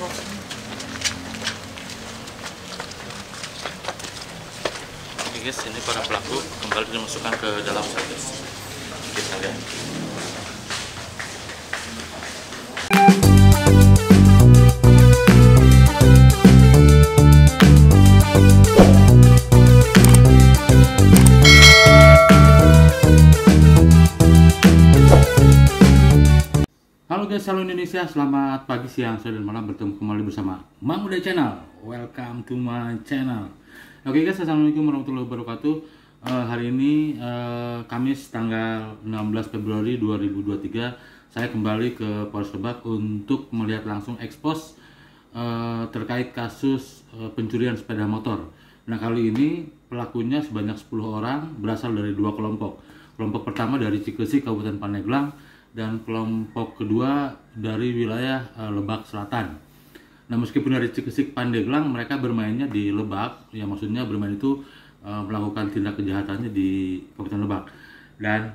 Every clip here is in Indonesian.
Oke guys, ini para pelaku kembali dimasukkan ke dalam sel guys. Kita lihat. Halo guys, halo Indonesia, selamat pagi, siang, sore, dan malam. Bertemu kembali bersama Mang Uday Channel. Welcome to my channel. Oke guys, assalamualaikum warahmatullahi wabarakatuh. Hari ini Kamis tanggal 16 Februari 2023, saya kembali ke Polres Lebak untuk melihat langsung ekspos terkait kasus pencurian sepeda motor. Nah, kali ini pelakunya sebanyak 10 orang, berasal dari dua kelompok. Kelompok pertama dari Cikesi, Kabupaten Pandeglang, dan kelompok kedua dari wilayah Lebak Selatan. Nah, meskipun dari Cikesik Pandeglang, mereka bermainnya di Lebak, ya maksudnya bermain itu melakukan tindak kejahatannya di Kabupaten Lebak. Dan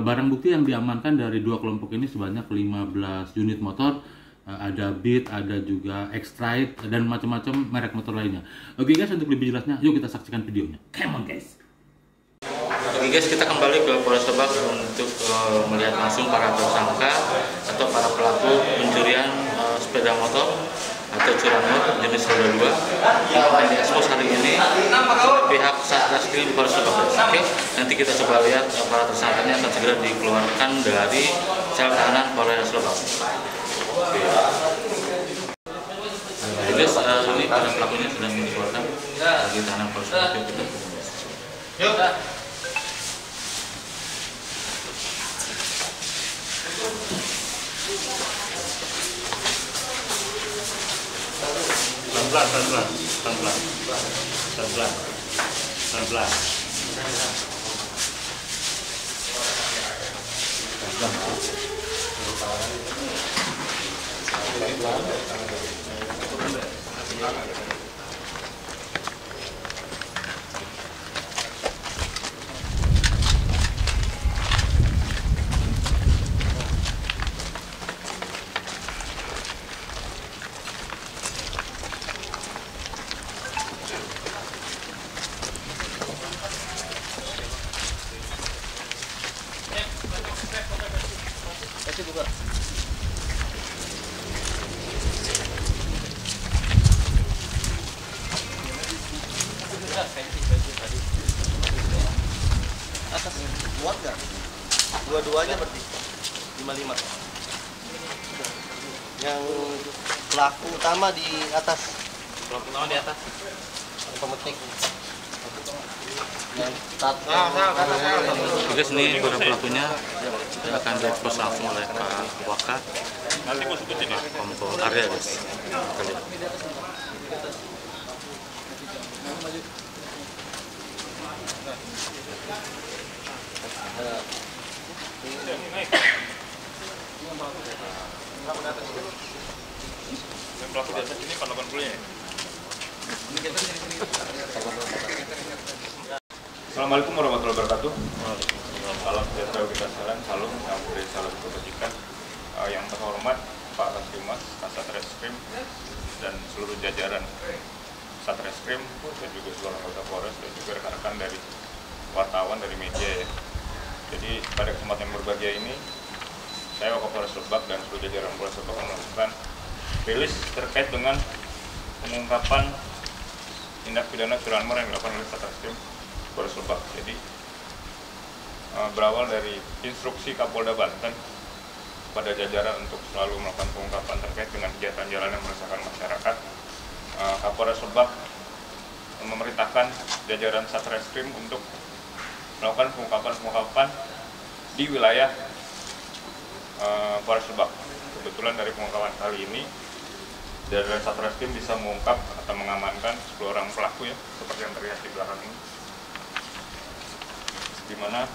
barang bukti yang diamankan dari dua kelompok ini sebanyak 15 unit motor, ada Beat, ada juga X-Ride, dan macam-macam merek motor lainnya. Oke guys, untuk lebih jelasnya, yuk kita saksikan videonya. Come on guys! Oke guys, kita kembali ke Polres Lebak untuk melihat langsung para tersangka atau para pelaku pencurian sepeda motor atau curanmor jenis roda 2 yang akan diekspos hari ini pihak Satreskrim Polres Lebak. Oke, nanti kita coba lihat para tersangkanya akan segera dikeluarkan dari sel tahanan Polres Lebak. Oke. Guys, ini para pelakunya sedang dikeluarkan dari tahanan Polres Lebak. Yuk. Pelan-pelan. Atas muat nggak? Dua-duanya berarti 55. Yang pelaku utama di atas. Pelaku utama di atas. Yang pemetik. Yang tat. Guys, ini para pelakunya akan diekspos langsung oleh Pak Waka. Nanti mau sebutin ya. Kompol Arya guys. Kita lihat. Yang pelaku di atas ini 80 ya? Assalamualaikum warahmatullahi wabarakatuh. Salam sejahtera kita sekalian, salam yang beri salam kebajikan. Yang terhormat Pak Kasdimas, Satreskrim, dan seluruh jajaran Satreskrim, dan juga seluruh anggota Polres, dan juga rekan-rekan dari wartawan, dari media ya. Jadi pada kesempatan yang berbahagia ini, saya Wakapolres Lebak dan seluruh jajaran Polres Lebak melakukan rilis terkait dengan pengungkapan tindak pidana curanmor yang dilakukan oleh Satreskrim Polres Lebak. Jadi berawal dari instruksi Kapolda Banten pada jajaran untuk selalu melakukan pengungkapan terkait dengan kegiatan jalan yang meresahkan masyarakat, Kapolres Lebak memerintahkan jajaran Satreskrim untuk melakukan pengungkapan di wilayah Polres Lebak. Kebetulan dari pengungkapan kali ini, jajaran Satreskrim bisa mengungkap atau mengamankan 10 orang pelaku ya, seperti yang terlihat di belakang ini, di mana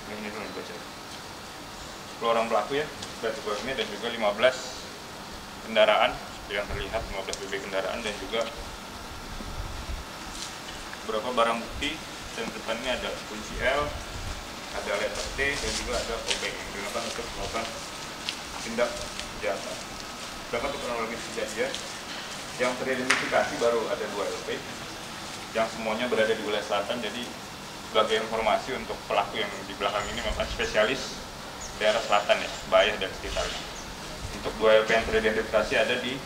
ini dulu baca 10 orang pelaku ya, dan sebuah ini, dan juga 15 kendaraan seperti yang terlihat, 15 BB kendaraan, dan juga beberapa barang bukti. Dan depannya ada kunci L, ada letter T, dan juga ada obeng yang digunakan untuk melakukan tindak kejahatan. Sedangkan untuk kronologis kejadian yang teridentifikasi baru ada 2 LP yang semuanya berada di wilayah selatan. Jadi sebagai informasi untuk pelaku yang di belakang ini memang spesialis daerah selatan ya, Bayah dan sekitarnya. Untuk 2 LP yang teridentifikasi ada di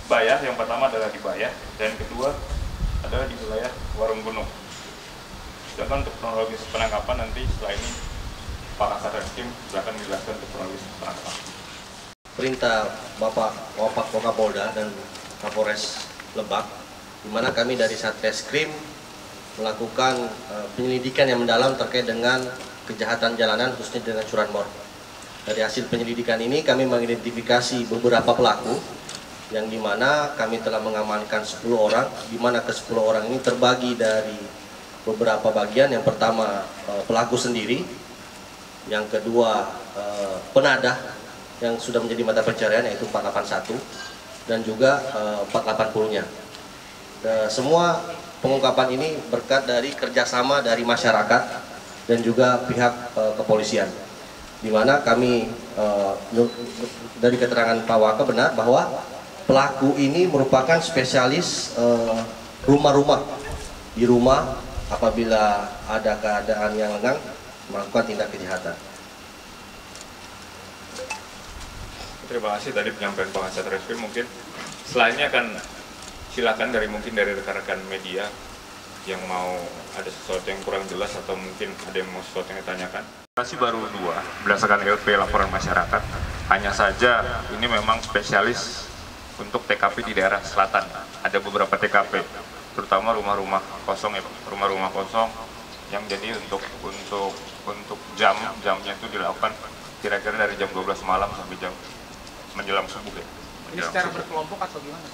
Bayah, yang pertama adalah di Bayah dan kedua adalah di wilayah Warung Gunung. Sedangkan untuk kronologis penangkapan nanti setelah ini Pak Kasat Reskrim akan menjelaskan untuk kronologis penangkapan. Perintah Bapak Wakapolda dan Kapolres Lebak, di mana kami dari Satreskrim melakukan penyelidikan yang mendalam terkait dengan kejahatan jalanan khususnya dengan curanmor. Dari hasil penyelidikan ini kami mengidentifikasi beberapa pelaku yang dimana kami telah mengamankan 10 orang, di mana ke-10 orang ini terbagi dari beberapa bagian. Yang pertama pelaku sendiri, yang kedua penadah yang sudah menjadi mata pencarian yaitu 481 dan juga 480-nya. Semua pengungkapan ini berkat dari kerjasama dari masyarakat dan juga pihak kepolisian, di mana kami dari keterangan Pak Waka benar bahwa pelaku ini merupakan spesialis rumah-rumah. Di rumah apabila ada keadaan yang lengang melakukan tindak kejahatan. Terima kasih tadi penyampaian Pak Kasat Reskrim. Mungkin selanjutnya akan silakan dari rekan-rekan media yang mau ada sesuatu yang kurang jelas atau mungkin ada yang mau sesuatu yang ditanyakan. Masih baru 2 berdasarkan LP laporan masyarakat. Hanya saja ini memang spesialis untuk TKP di daerah selatan. Ada beberapa TKP, terutama rumah-rumah kosong ya, rumah-rumah kosong yang jadi untuk jamnya itu dilakukan kira-kira dari jam 12 malam sampai jam menjelang subuh ya. Ini secara berkelompok atau gimana?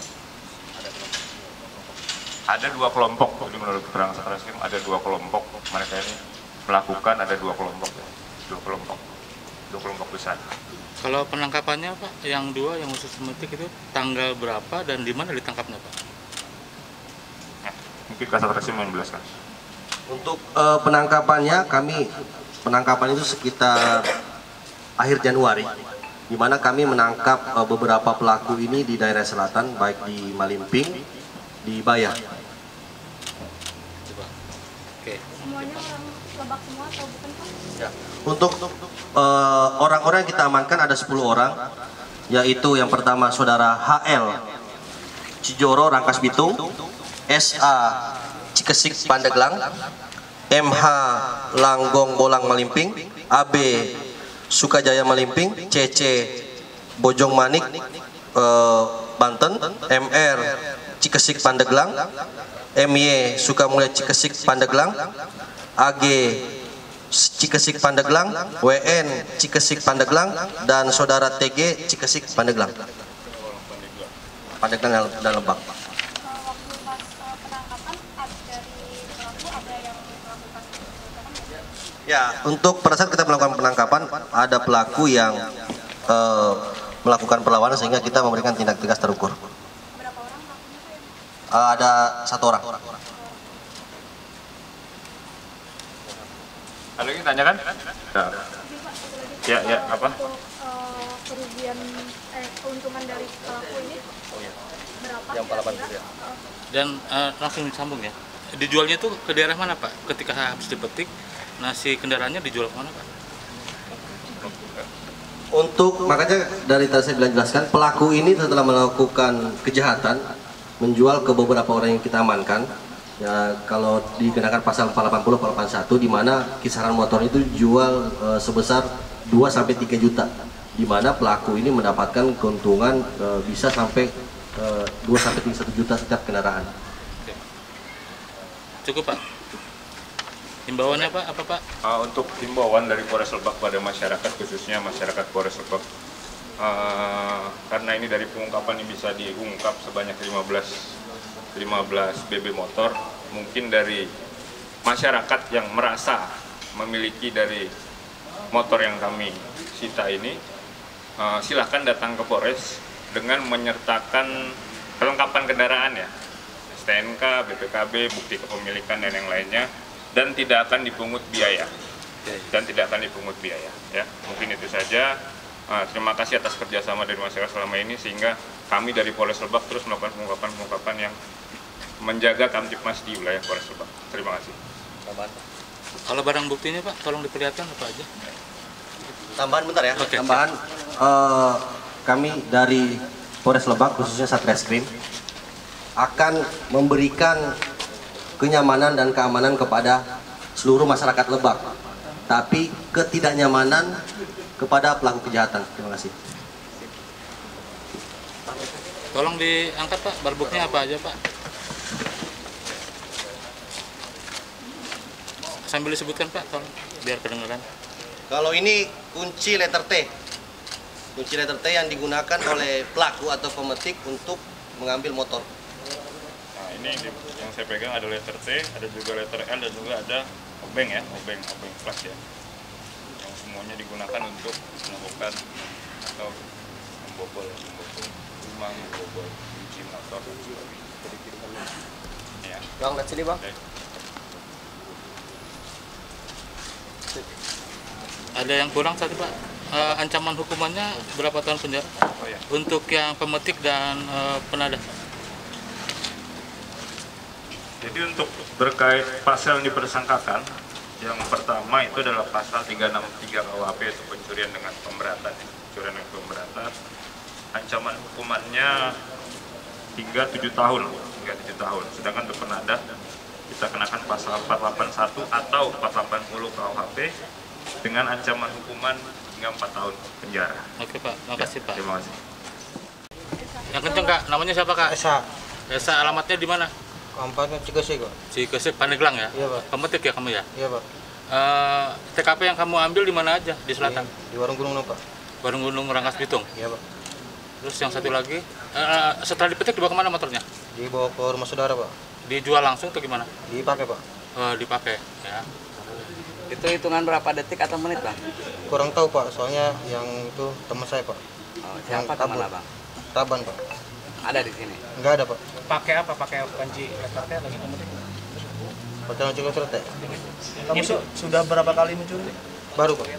Ada 2 kelompok, jadi menurut keterangan Satreskrim ada 2 kelompok mereka ini melakukan, ada 2 kelompok ya, 2 kelompok besar. Kalau penangkapannya Pak, yang 2 yang khusus metik itu tanggal berapa dan di mana ditangkapnya Pak? Ya, mungkin Kasat Reskrim menjelaskan. Untuk penangkapan itu sekitar akhir Januari, di mana kami menangkap beberapa pelaku ini di daerah selatan, baik di Malimping, di Bayah. Oke. Semuanya orang Lebak semua atau bukan Pak? Ya. Untuk orang-orang yang kita amankan ada 10 orang, yaitu yang pertama saudara HL Cijoro Rangkas Bitung, SA Cikesik Pandeglang, MH Langgong Bolang Malimping, AB Sukajaya Malimping, CC Bojong Manik Banten, MR Cikesik Pandeglang, MY Sukamulya Cikesik Pandeglang, AG Cikesik Pandeglang, WN Cikesik Pandeglang, dan saudara TG Cikesik Pandeglang dan Lebak. Waktu pas penangkapan dari pelaku ada yang melakukan penangkapan? Ya, untuk pada saat kita melakukan penangkapan ada pelaku yang melakukan perlawanan sehingga kita memberikan tindak tegas terukur. Berapa orang pelakunya? Ada 1 orang. Ada yang ditanyakan? Ya, apa? Untuk kerugian keuntungan dari pelaku ini berapa? Yang 480 ya. Dan langsung disambung ya. Dijualnya tuh ke daerah mana Pak? Ketika habis dipetik, nasi kendaraannya dijual ke mana Pak? Untuk makanya dari tadi saya bilang jelaskan, pelaku ini setelah melakukan kejahatan menjual ke beberapa orang yang kita amankan. Ya, kalau dikenakan pasal 480 481, di mana kisaran motor itu jual sebesar 2 sampai 3 juta, di mana pelaku ini mendapatkan keuntungan bisa sampai 2 sampai 1 juta setiap kendaraan. Cukup Pak. Himbauannya Pak, apa Pak? Untuk himbauan dari Polres Lebak pada masyarakat, khususnya masyarakat Polres Lebak, karena ini dari pengungkapan ini bisa diungkap sebanyak 15 BB motor, mungkin dari masyarakat yang merasa memiliki dari motor yang kami sita ini, silahkan datang ke Polres dengan menyertakan kelengkapan kendaraan ya, STNK, BPKB, bukti kepemilikan dan yang lainnya, dan tidak akan dipungut biaya. Ya. Mungkin itu saja. Terima kasih atas kerjasama dari masyarakat selama ini, sehingga kami dari Polres Lebak terus melakukan pengungkapan yang menjaga Kamtibmas di wilayah Polres Lebak. Terima kasih. Kalau barang buktinya Pak, tolong diperlihatkan apa aja. Tambahan bentar ya. Oke, Tambahan kami dari Polres Lebak khususnya Satreskrim akan memberikan kenyamanan dan keamanan kepada seluruh masyarakat Lebak, tapi ketidaknyamanan kepada pelaku kejahatan. Terima kasih. Tolong diangkat Pak, barang buktinya apa aja Pak. Sambil disebutkan Pak, tolong biar kedengaran. Kalau ini kunci letter T. Kunci letter T yang digunakan oleh pelaku atau pemetik untuk mengambil motor. Nah, ini yang saya pegang ada letter T, ada juga letter L, dan juga ada obeng ya, obeng flash ya. Yang semuanya digunakan untuk melakukan atau membobol rumah, membobol kunci motor dan sebagainya. Ya. Bang, lihat sini Bang. Oke. Ada yang kurang tadi Pak, ancaman hukumannya berapa tahun penjara? Oh ya. Untuk yang pemetik dan penadah. Jadi untuk berkait pasal yang dipersangkakan, yang pertama itu adalah pasal 363 KUHP, itu pencurian dengan pemberatan. Pencurian dengan pemberatan, ancaman hukumannya hingga 7 tahun. Sedangkan untuk penadah kita kenakan pasal 481 atau 480 KUHP dengan ancaman hukuman hingga 4 tahun penjara. Oke Pak, makasih Pak. Terima kasih. Yang kenceng Kak, namanya siapa Kak? Esa, Esa, alamatnya di mana? kampanye Cikesik kok. Cikesik, Pandeglang ya? Iya Pak. Pemetik ya kamu ya? Iya Pak. TKP yang kamu ambil di mana aja? Di selatan? Di Warung Gunung Pak. Warung Gunung Rangkas Bitung? Iya Pak. Terus yang satu lagi, setelah dipetik dibawa kemana motornya? Dibawa ke rumah saudara Pak. Dijual langsung atau gimana? Dipakai Pak. Dipakai ya. Itu hitungan berapa detik atau menit Bang? Kurang tahu Pak, soalnya yang itu teman saya Pak. Oh, siapa teman Abang? Taban Pak. Ada di sini. Enggak ada Pak. Pakai apa? Pakai kunci letter T lagi kemudian. Pakai kunci letter T. Kamu sudah berapa kali mencuri? Baru Pak.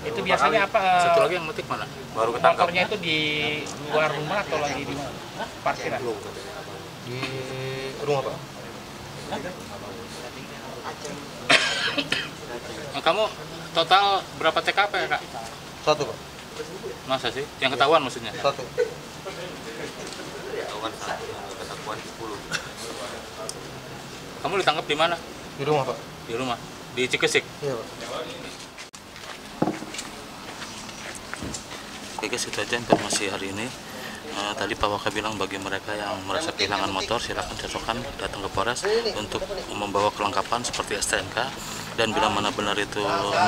Itu biasanya apa? Satu lagi yang metik mana? Baru ketangkap. Motornya itu di luar rumah atau lagi di mana? Parkiran. Di rumah Pak. Kamu total berapa TKP ya Kak? Satu Pak. Masa sih? Yang ketahuan maksudnya? Satu. Kamu ditangkap di mana? Di rumah Pak. Di rumah? Di Cikesik? Iya Pak. Oke guys, itu aja informasi hari ini. Tadi Pak Waka bilang bagi mereka yang merasa kehilangan motor, silakan cocokkan datang ke Polres untuk membawa kelengkapan seperti STNK, dan bila mana benar itu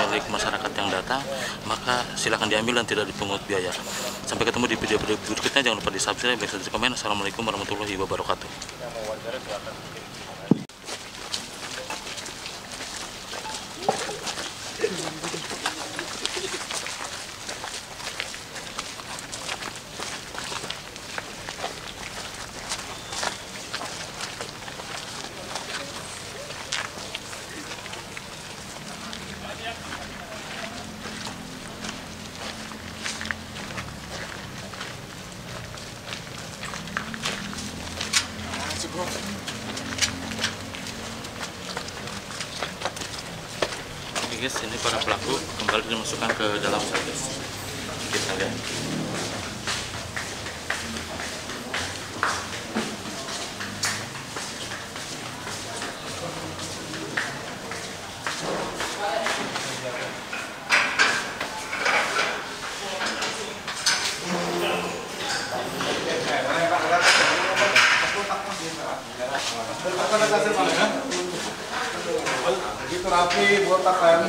milik masyarakat yang datang, maka silakan diambil dan tidak dipungut biaya. Sampai ketemu di video-video berikutnya, jangan lupa di subscribe, like, dan komen. Assalamualaikum warahmatullahi wabarakatuh. Oke guys, ini para pelaku kembali dimasukkan ke dalam servis. Kita lihat. Begitu rapi, botak kan.